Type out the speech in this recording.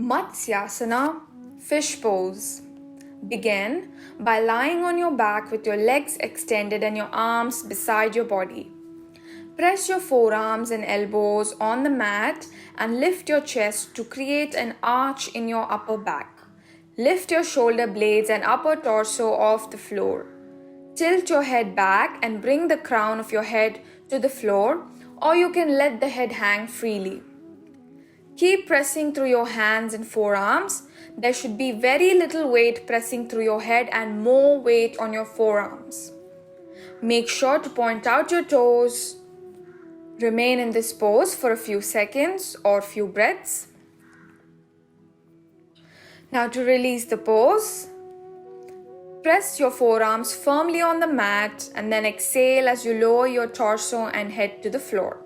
Matsyasana, fish pose. Begin by lying on your back with your legs extended and your arms beside your body. Press your forearms and elbows on the mat and lift your chest to create an arch in your upper back. Lift your shoulder blades and upper torso off the floor. Tilt your head back and bring the crown of your head to the floor, or you can let the head hang freely. Keep pressing through your hands and forearms. There should be very little weight pressing through your head and more weight on your forearms. Make sure to point out your toes. Remain in this pose for a few seconds or few breaths. Now to release the pose, press your forearms firmly on the mat and then exhale as you lower your torso and head to the floor.